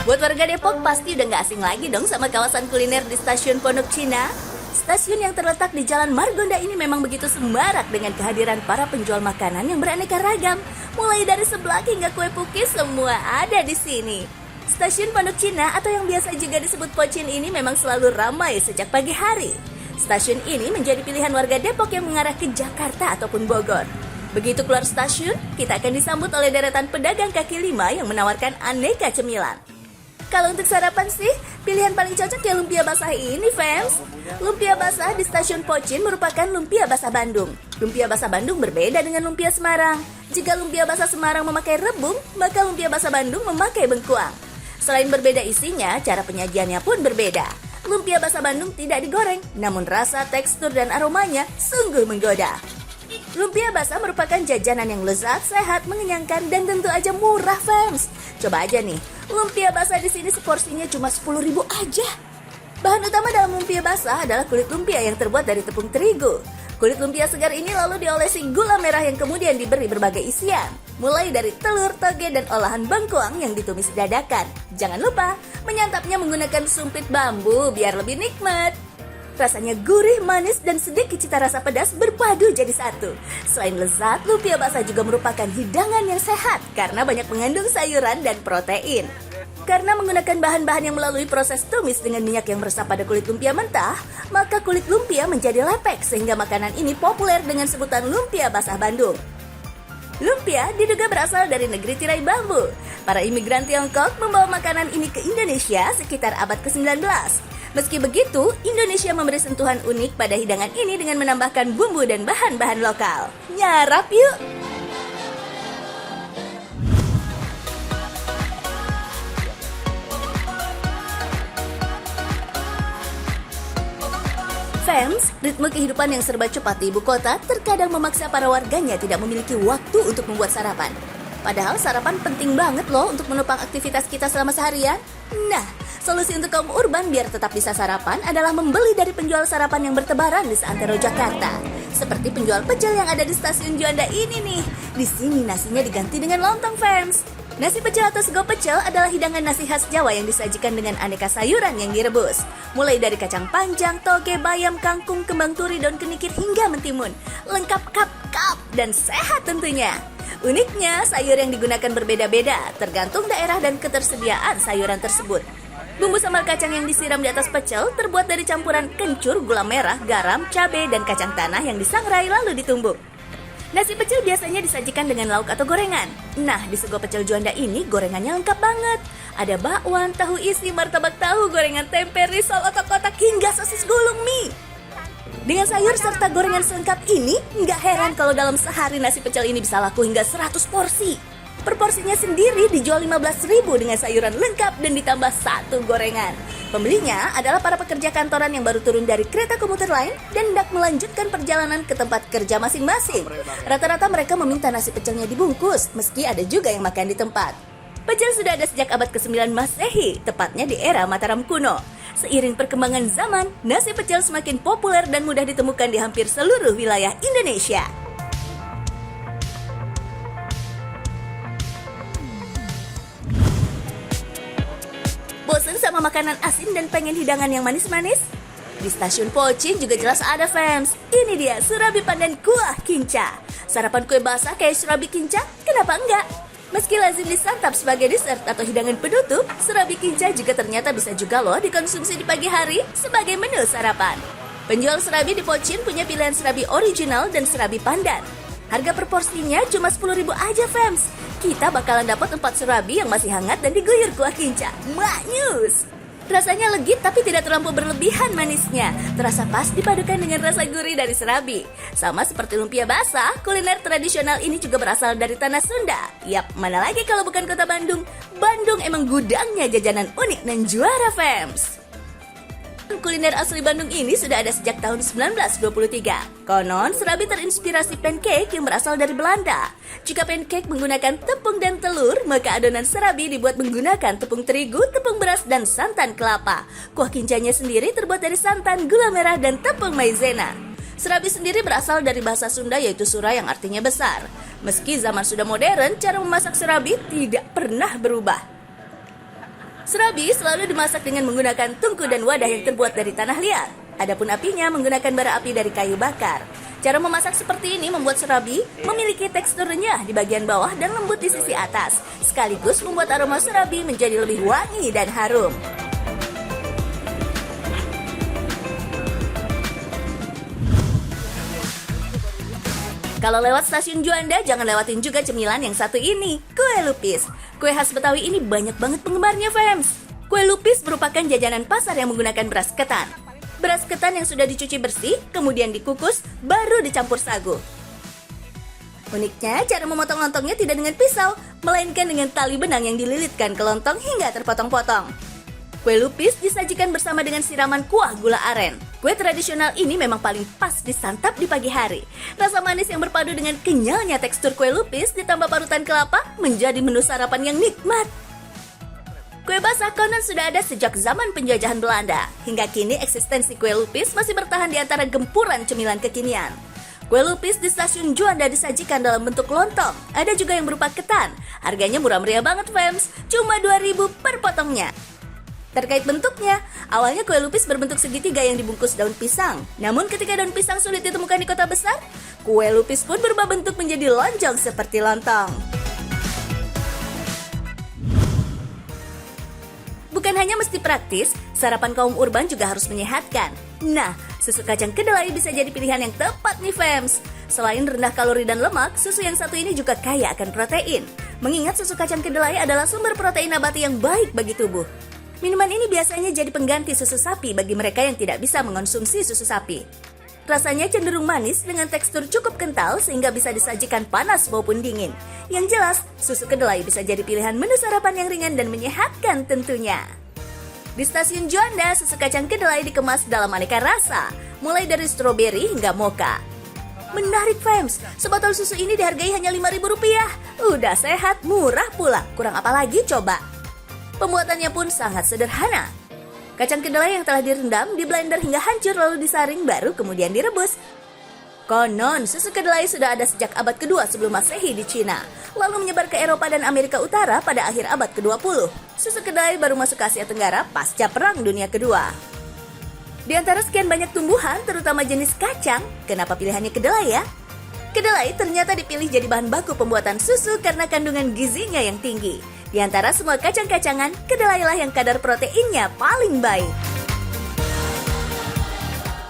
Buat warga Depok pasti udah gak asing lagi dong sama kawasan kuliner di Stasiun Pondok Cina. Stasiun yang terletak di Jalan Margonda ini memang begitu semarak dengan kehadiran para penjual makanan yang beraneka ragam. Mulai dari seblak hingga kue pukis semua ada di sini. Stasiun Pondok Cina atau yang biasa juga disebut Pocin ini memang selalu ramai sejak pagi hari. Stasiun ini menjadi pilihan warga Depok yang mengarah ke Jakarta ataupun Bogor. Begitu keluar stasiun, kita akan disambut oleh deretan pedagang kaki lima yang menawarkan aneka cemilan. Kalau untuk sarapan sih, pilihan paling cocok ya lumpia basah ini, fans. Lumpia basah di Stasiun Pocin merupakan lumpia basah Bandung. Lumpia basah Bandung berbeda dengan lumpia Semarang. Jika lumpia basah Semarang memakai rebung, maka lumpia basah Bandung memakai bengkuang. Selain berbeda isinya, cara penyajiannya pun berbeda. Lumpia basah Bandung tidak digoreng, namun rasa, tekstur, dan aromanya sungguh menggoda. Lumpia basah merupakan jajanan yang lezat, sehat, mengenyangkan, dan tentu aja murah, fans. Coba aja nih, lumpia basah di sini seporsinya cuma 10.000 aja. Bahan utama dalam lumpia basah adalah kulit lumpia yang terbuat dari tepung terigu. Kulit lumpia segar ini lalu diolesi gula merah yang kemudian diberi berbagai isian. Mulai dari telur, toge, dan olahan bengkuang yang ditumis dadakan. Jangan lupa, menyantapnya menggunakan sumpit bambu biar lebih nikmat. Rasanya gurih, manis, dan sedikit cita rasa pedas berpadu jadi satu. Selain lezat, lumpia basah juga merupakan hidangan yang sehat karena banyak mengandung sayuran dan protein. Karena menggunakan bahan-bahan yang melalui proses tumis dengan minyak yang meresap pada kulit lumpia mentah, maka kulit lumpia menjadi lepek sehingga makanan ini populer dengan sebutan lumpia basah Bandung. Lumpia diduga berasal dari negeri tirai bambu. Para imigran Tiongkok membawa makanan ini ke Indonesia sekitar abad ke-19. Meski begitu, Indonesia memberi sentuhan unik pada hidangan ini dengan menambahkan bumbu dan bahan-bahan lokal. Nyarap yuk! Fans, ritme kehidupan yang serba cepat di ibu kota terkadang memaksa para warganya tidak memiliki waktu untuk membuat sarapan. Padahal sarapan penting banget loh untuk menopang aktivitas kita selama seharian. Nah, solusi untuk kaum urban biar tetap bisa sarapan adalah membeli dari penjual sarapan yang bertebaran di seantero Jakarta. Seperti penjual pecel yang ada di Stasiun Juanda ini nih. Di sini nasinya diganti dengan lontong, fans. Nasi pecel atau sego pecel adalah hidangan nasi khas Jawa yang disajikan dengan aneka sayuran yang direbus. Mulai dari kacang panjang, toge, bayam, kangkung, kembang turi, daun kenikir hingga mentimun. Lengkap kap-kap dan sehat tentunya. Uniknya, sayur yang digunakan berbeda-beda, tergantung daerah dan ketersediaan sayuran tersebut. Bumbu sambal kacang yang disiram di atas pecel terbuat dari campuran kencur, gula merah, garam, cabai, dan kacang tanah yang disangrai lalu ditumbuk. Nasi pecel biasanya disajikan dengan lauk atau gorengan. Nah, di sego pecel Juanda ini gorengannya lengkap banget. Ada bakwan, tahu isi, martabak tahu, gorengan tempe, risol, otak-otak, hingga sosis gulung mie. Dengan sayur serta gorengan selengkap ini, nggak heran kalau dalam sehari nasi pecel ini bisa laku hingga 100 porsi. Per porsinya sendiri dijual 15.000 dengan sayuran lengkap dan ditambah 1 gorengan. Pembelinya adalah para pekerja kantoran yang baru turun dari kereta komuter lain dan hendak melanjutkan perjalanan ke tempat kerja masing-masing. Rata-rata mereka meminta nasi pecelnya dibungkus, meski ada juga yang makan di tempat. Pecel sudah ada sejak abad ke-9 Masehi, tepatnya di era Mataram kuno. Seiring perkembangan zaman, nasi pecel semakin populer dan mudah ditemukan di hampir seluruh wilayah Indonesia. Bosan sama makanan asin dan pengen hidangan yang manis-manis? Di Stasiun Pocin juga jelas ada, fans. Ini dia surabi pandan kuah kinca. Sarapan kue basah kayak surabi kinca, kenapa enggak? Meski lazim disantap sebagai dessert atau hidangan penutup, surabi kinca juga ternyata bisa juga loh dikonsumsi di pagi hari sebagai menu sarapan. Penjual surabi di Pocin punya pilihan surabi original dan surabi pandan. Harga per porsinya cuma 10.000 aja, fans. Kita bakalan dapat 4 surabi yang masih hangat dan diguyur kuah kinca. Maknyus! Rasanya legit tapi tidak terlampau berlebihan manisnya. Terasa pas dipadukan dengan rasa gurih dari serabi. Sama seperti lumpia basah, kuliner tradisional ini juga berasal dari tanah Sunda. Yap, mana lagi kalau bukan kota Bandung. Bandung emang gudangnya jajanan unik dan juara, fans. Kuliner asli Bandung ini sudah ada sejak tahun 1923. Konon, serabi terinspirasi pancake yang berasal dari Belanda. Jika pancake menggunakan tepung dan telur, maka adonan serabi dibuat menggunakan tepung terigu, tepung beras, dan santan kelapa. Kuah kincanya sendiri terbuat dari santan, gula merah, dan tepung maizena. Serabi sendiri berasal dari bahasa Sunda yaitu sura yang artinya besar. Meski zaman sudah modern, cara memasak serabi tidak pernah berubah. Serabi selalu dimasak dengan menggunakan tungku dan wadah yang terbuat dari tanah liat. Adapun apinya menggunakan bara api dari kayu bakar. Cara memasak seperti ini membuat serabi memiliki tekstur renyah di bagian bawah dan lembut di sisi atas, sekaligus membuat aroma serabi menjadi lebih wangi dan harum. Kalau lewat stasiun Juanda, jangan lewatin juga cemilan yang satu ini, kue lupis. Kue khas Betawi ini banyak banget penggemarnya, fans. Kue lupis merupakan jajanan pasar yang menggunakan beras ketan. Beras ketan yang sudah dicuci bersih, kemudian dikukus, baru dicampur sagu. Uniknya, cara memotong lontongnya tidak dengan pisau, melainkan dengan tali benang yang dililitkan ke lontong hingga terpotong-potong. Kue lupis disajikan bersama dengan siraman kuah gula aren. Kue tradisional ini memang paling pas disantap di pagi hari. Rasa manis yang berpadu dengan kenyalnya tekstur kue lupis ditambah parutan kelapa menjadi menu sarapan yang nikmat. Kue basah konon sudah ada sejak zaman penjajahan Belanda. Hingga kini eksistensi kue lupis masih bertahan di antara gempuran cemilan kekinian. Kue lupis di stasiun Juanda disajikan dalam bentuk lontong. Ada juga yang berupa ketan. Harganya murah meriah banget, fans. Cuma 2.000 per potongnya. Terkait bentuknya, awalnya kue lupis berbentuk segitiga yang dibungkus daun pisang. Namun ketika daun pisang sulit ditemukan di kota besar, kue lupis pun berubah bentuk menjadi lonjong seperti lontong. Bukan hanya mesti praktis, sarapan kaum urban juga harus menyehatkan. Nah, susu kacang kedelai bisa jadi pilihan yang tepat nih, fams. Selain rendah kalori dan lemak, susu yang satu ini juga kaya akan protein. Mengingat susu kacang kedelai adalah sumber protein nabati yang baik bagi tubuh. Minuman ini biasanya jadi pengganti susu sapi bagi mereka yang tidak bisa mengonsumsi susu sapi. Rasanya cenderung manis dengan tekstur cukup kental sehingga bisa disajikan panas maupun dingin. Yang jelas, susu kedelai bisa jadi pilihan menu sarapan yang ringan dan menyehatkan tentunya. Di stasiun Juanda, susu kacang kedelai dikemas dalam aneka rasa, mulai dari stroberi hingga mocha. Menarik, fams, sebotol susu ini dihargai hanya Rp5.000. Udah sehat, murah pula, kurang apa lagi coba? Pembuatannya pun sangat sederhana. Kacang kedelai yang telah direndam, di blender hingga hancur lalu disaring baru kemudian direbus. Konon, susu kedelai sudah ada sejak abad kedua sebelum Masehi di Cina, lalu menyebar ke Eropa dan Amerika Utara pada akhir abad ke-20. Susu kedelai baru masuk ke Asia Tenggara pasca Perang Dunia Kedua. Di antara sekian banyak tumbuhan, terutama jenis kacang, kenapa pilihannya kedelai ya? Kedelai ternyata dipilih jadi bahan baku pembuatan susu karena kandungan gizinya yang tinggi. Di antara semua kacang-kacangan, kedelailah yang kadar proteinnya paling baik.